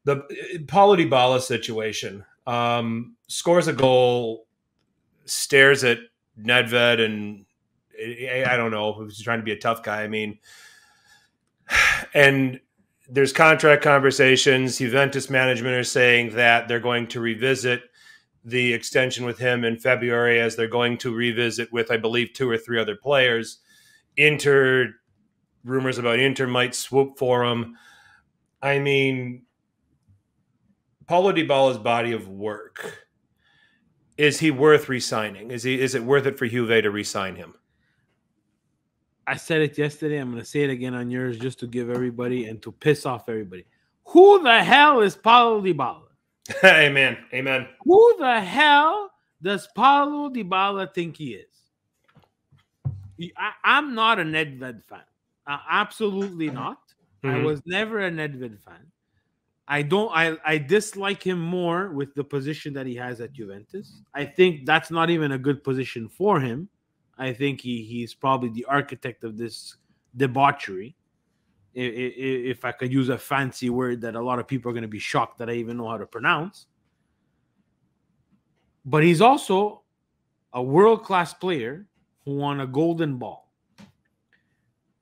The Paulo Dybala situation. Scores a goal, stares at Nedved, and I don't know if he's trying to be a tough guy. I mean, and there's contract conversations. Juventus management are saying that they're going to revisit the extension with him in February, as they're going to revisit with, I believe, 2 or 3 other players. Rumors about Inter might swoop for him. I mean, Paulo Dybala's body of work, is he worth re-signing? Is it worth it for Juve to re-sign him? I said it yesterday. I'm going to say it again on yours, just to give everybody and to piss off everybody. Who the hell is Paulo Dybala? Amen. Amen. Who the hell does Paulo Dybala think he is? I'm not a Nedved fan. Absolutely not. I was never a Nedved fan. I dislike him more with the position that he has at Juventus. I think that's not even a good position for him. I think he's probably the architect of this debauchery. If I could use a fancy word that a lot of people are going to be shocked that I even know how to pronounce. But he's also a world-class player who won a golden ball.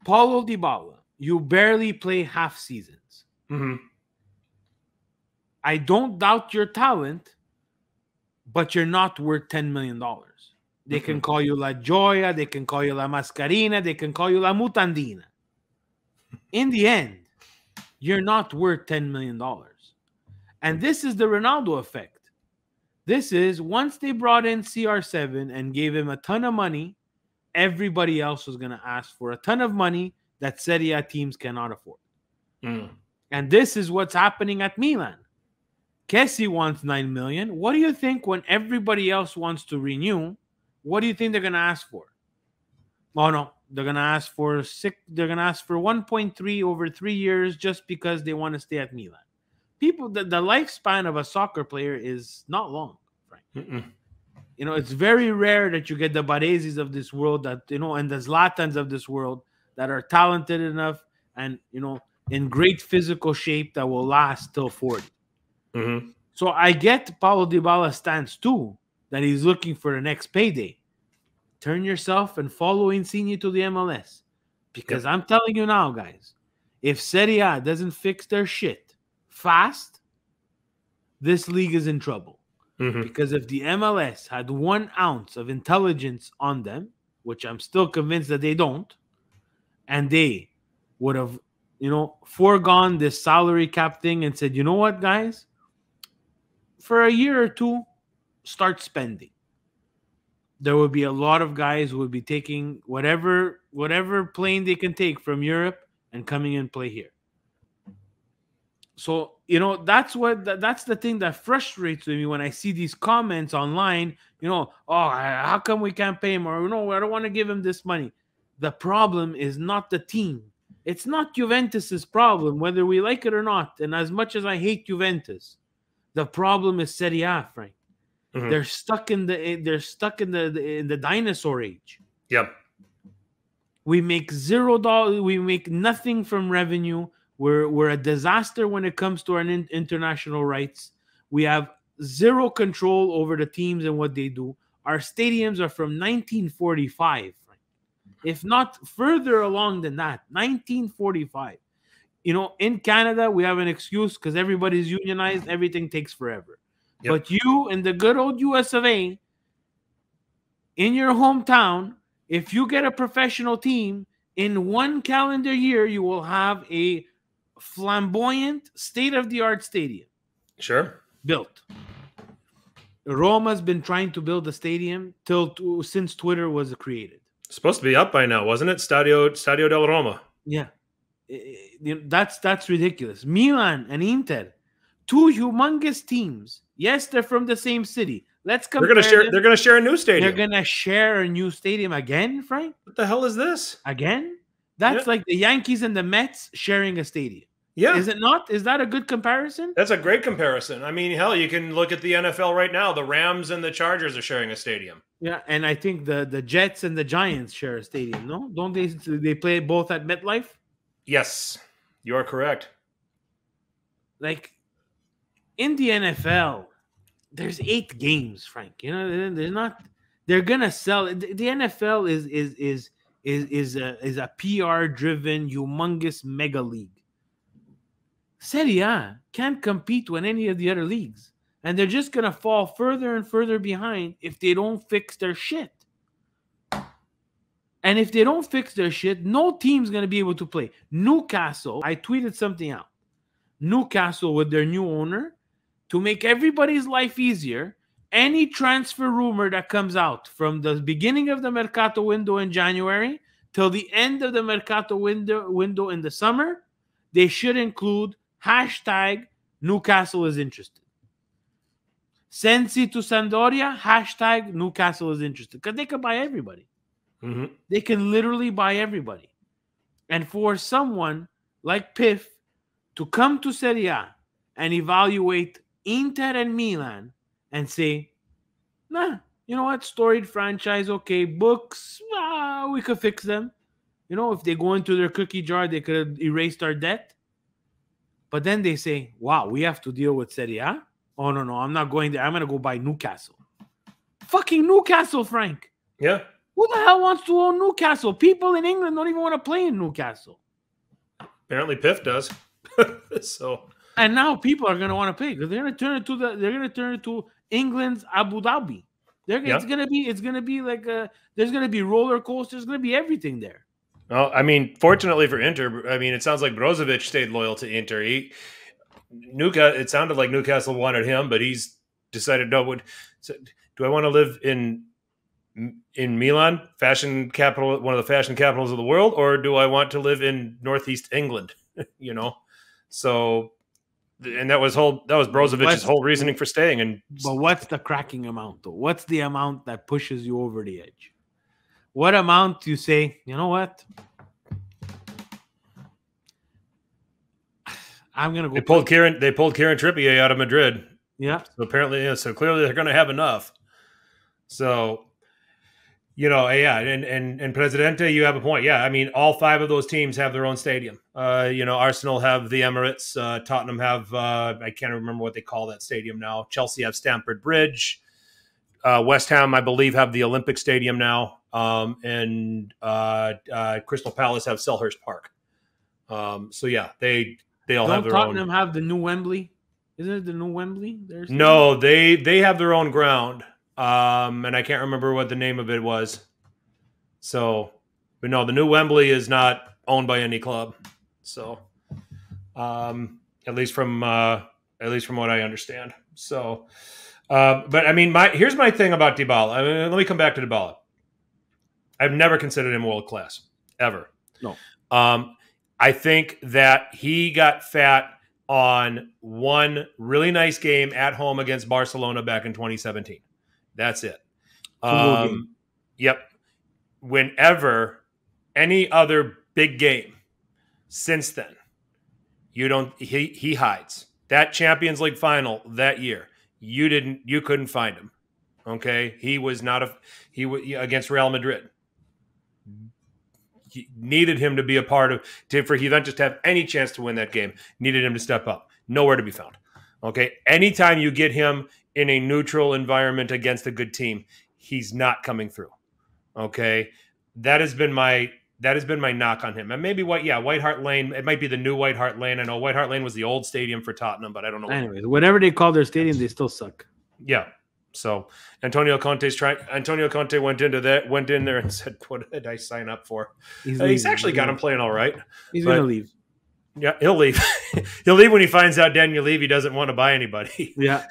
Paulo Dybala, you barely play half seasons. I don't doubt your talent, but you're not worth $10 million. They can call you La Gioia, they can call you La Mascarina, they can call you La Mutandina. In the end, you're not worth $10 million. And this is the Ronaldo effect. This is, once they brought in CR7 and gave him a ton of money, everybody else was going to ask for a ton of money that Serie A teams cannot afford. And this is what's happening at Milan. Kessie wants $9 million. What do you think when everybody else wants to renew? What do you think they're going to ask for? Oh no, they're going to ask for 1.3 over 3 years just because they want to stay at Milan. People, the lifespan of a soccer player is not long, right? You know, it's very rare that you get the Baresis of this world that, you know, and the Zlatans of this world that are talented enough and, you know, in great physical shape that will last till 40. So I get Paulo Dybala's stance too, that he's looking for the next payday. Turn yourself and follow Insigne to the MLS. Because I'm telling you now, guys, if Serie A doesn't fix their shit fast, this league is in trouble. Because if the MLS had 1 ounce of intelligence on them, which I'm still convinced that they don't, and they would have, you know, foregone this salary cap thing and said, you know what, guys? For a year or 2, start spending. There will be a lot of guys who will be taking whatever plane they can take from Europe and coming and play here. So, you know, that's the thing that frustrates me when I see these comments online, you know, oh, how come we can't pay him? Or, you know, I don't want to give him this money. The problem is not the team. It's not Juventus's problem, whether we like it or not. And as much as I hate Juventus, the problem is Serie A, Frank. They're stuck in the dinosaur age. We make $0. We make nothing from revenue. We're a disaster when it comes to our international rights. We have zero control over the teams and what they do. Our stadiums are from 1945, if not further along than that. 1945. You know, in Canada, we have an excuse because everybody's unionized. Everything takes forever. But you, in the good old US of A, in your hometown, if you get a professional team, in 1 calendar year, you will have a flamboyant, state-of-the-art stadium. Built. Roma's been trying to build a stadium since Twitter was created. It's supposed to be up by now, wasn't it? Stadio del Roma. Yeah. That's ridiculous. Milan and Inter, 2 humongous teams. Yes, they're from the same city. Let's compare. They're gonna share a new stadium. They're gonna share a new stadium again, Frank? What the hell is this? Again? That's like the Yankees and the Mets sharing a stadium. Yeah. Is it not? Is that a good comparison? That's a great comparison. I mean, hell, you can look at the NFL right now. The Rams and the Chargers are sharing a stadium. Yeah, and I think the Jets and the Giants share a stadium, no? Don't they play both at MetLife? Yes, you are correct. Like, in the NFL, there's 8 games, Frank. You know, there's not. They're gonna sell. The NFL is a PR driven, humongous mega league. Serie A can't compete with any of the other leagues, and they're just gonna fall further and further behind if they don't fix their shit. And if they don't fix their shit, no team's gonna be able to play. Newcastle, I tweeted something out. Newcastle with their new owner, to make everybody's life easier, any transfer rumor that comes out from the beginning of the Mercato window in January till the end of the Mercato window in the summer, they should include hashtag Newcastle is interested. Sensi to Sampdoria, hashtag Newcastle is interested. Because they can buy everybody. Mm-hmm. They can literally buy everybody. And for someone like Piff to come to Serie A and evaluate Inter and Milan and say, nah, you know what? Storied franchise, okay. Books, we could fix them. You know, if they go into their cookie jar, they could erase our debt. But then they say, wow, we have to deal with Serie A? Oh, no, I'm not going there. I'm going to go buy Newcastle. Fucking Newcastle, Frank. Yeah. Who the hell wants to own Newcastle? People in England don't even want to play in Newcastle. Apparently Piff does. So, and now people are going to want to play because they're going to turn it to England's Abu Dhabi. It's going to be like there's going to be roller coasters. There's going to be everything there. Well, I mean, fortunately for Inter, I mean, it sounds like Brozovic stayed loyal to Inter. It sounded like Newcastle wanted him, but he's decided, no, do I want to live in Milan, fashion capital, one of the fashion capitals of the world, or do I want to live in Northeast England? You know, so, and that was Brozovic's whole reasoning for staying. But what's the cracking amount, though? What's the amount that pushes you over the edge? What amount do you say, you know what? I'm gonna go. They pulled Kieran Trippier out of Madrid. Yeah. So apparently, so clearly they're going to have enough. So, you know, yeah, and Presidente, you have a point. Yeah, I mean, all 5 of those teams have their own stadium. You know, Arsenal have the Emirates. Tottenham have I can't remember what they call that stadium now. Chelsea have Stamford Bridge. West Ham, I believe, have the Olympic Stadium now. And Crystal Palace have Selhurst Park. So yeah, they all have their Tottenham own. have the new Wembley? Isn't it the new Wembley? No, they have their own ground. And I can't remember what the name of it was. So, but no, the new Wembley is not owned by any club. So, at least from what I understand. So, but I mean, here's my thing about Dybala. I mean, let me come back to Dybala. I've never considered him world class, ever. No. I think that he got fat on one really nice game at home against Barcelona back in 2017. That's it. Yep. Whenever any other big game since then, he hides. That Champions League final that year, you couldn't find him. Okay. He was against Real Madrid. He needed him to be a part of, for Juventus to have any chance to win that game, needed him to step up. Nowhere to be found. Okay. Anytime you get him in a neutral environment against a good team, he's not coming through. Okay. That has been my knock on him. And maybe White Hart Lane, it might be the new White Hart Lane. I know White Hart Lane was the old stadium for Tottenham, but I don't know. Anyways, whatever they call their stadium, they still suck. Yeah. So Antonio Conte went in there and said, "What did I sign up for?" He's actually got him playing all right. He's going to leave. Yeah, he'll leave. He'll leave when he finds out Daniel Levy doesn't want to buy anybody. Yeah.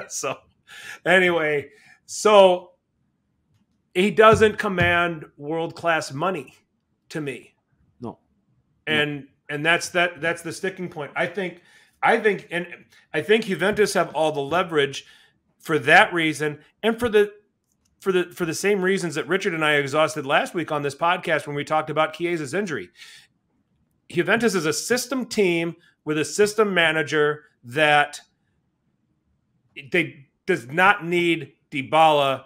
So anyway, so he doesn't command world-class money to me. No. And that's the sticking point. I think Juventus have all the leverage for that reason, and for the same reasons that Richard and I exhausted last week on this podcast when we talked about Chiesa's injury. Juventus is a system team with a system manager that does not need Dybala.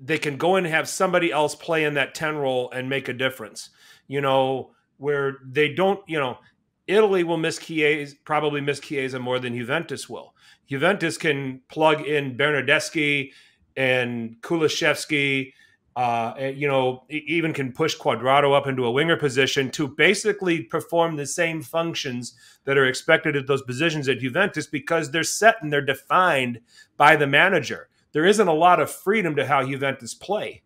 They can go and have somebody else play in that 10 role and make a difference. You know, where they don't, you know, Italy will miss Chiesa, probably miss Chiesa more than Juventus will. Juventus can plug in Bernardeschi and Kulusevski, even can push Quadrado up into a winger position to basically perform the same functions that are expected at those positions at Juventus, because they're set and they're defined by the manager. There isn't a lot of freedom to how Juventus play.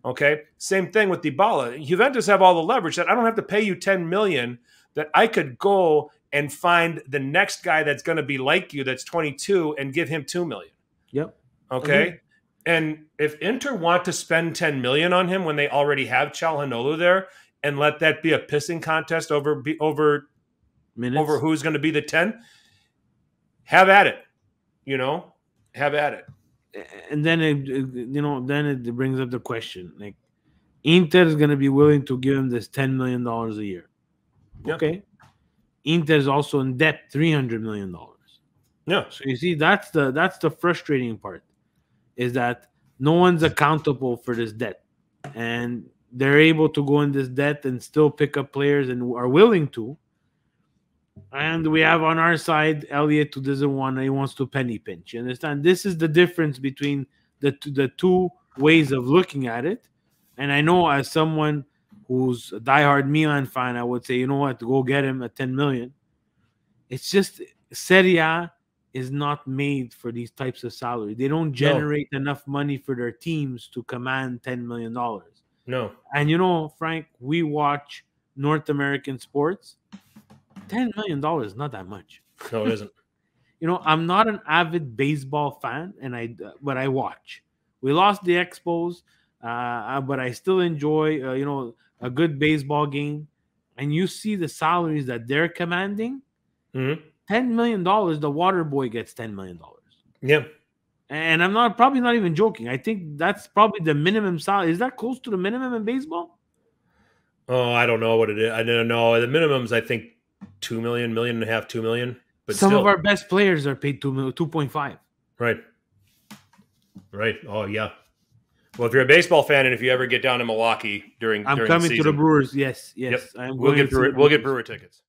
Okay, same thing with Dybala. Juventus have all the leverage that I don't have to pay you 10 million, that I could go and find the next guy that's going to be like you, that's 22, and give him 2 million. Yep. Okay. Mm-hmm. And if Inter want to spend 10 million on him when they already have Çalhanoğlu there, and let that be a pissing contest over who's going to be the 10, have at it. Have at it. And then it brings up the question, like, Inter is going to be willing to give him this $10 million a year. Yep. Okay. Inter is also in debt $300 million. Yeah. So you see, that's the frustrating part, is that no one's accountable for this debt, and they're able to go in this debt and still pick up players, and are willing to. And we have on our side Elliott, who doesn't want, he wants to penny pinch. You understand? This is the difference between the two ways of looking at it. And I know, as someone who's a diehard Milan fan, I would say, you know what, go get him at 10 million. It's just Serie A is not made for these types of salary. They don't generate enough money for their teams to command $10 million. No. And Frank, we watch North American sports. $10 million is not that much. No, it isn't. I'm not an avid baseball fan, but I watch. We lost the Expos, but I still enjoy, a good baseball game. And you see the salaries that they're commanding. Mm-hmm. $10 million, the water boy gets $10 million. Yeah. And I'm probably not even joking. I think that's probably the minimum salary. Is that close to the minimum in baseball? Oh, I don't know what it is. I don't know. The minimum's, I think, 2 million, million and a half, 2 million. But some of our best players are paid 2.5. Right. Right. Oh, yeah. Well, if you're a baseball fan, and if you ever get down to Milwaukee during coming the season, to the Brewers. Yes. Yep. I'm we'll get Brewer tickets.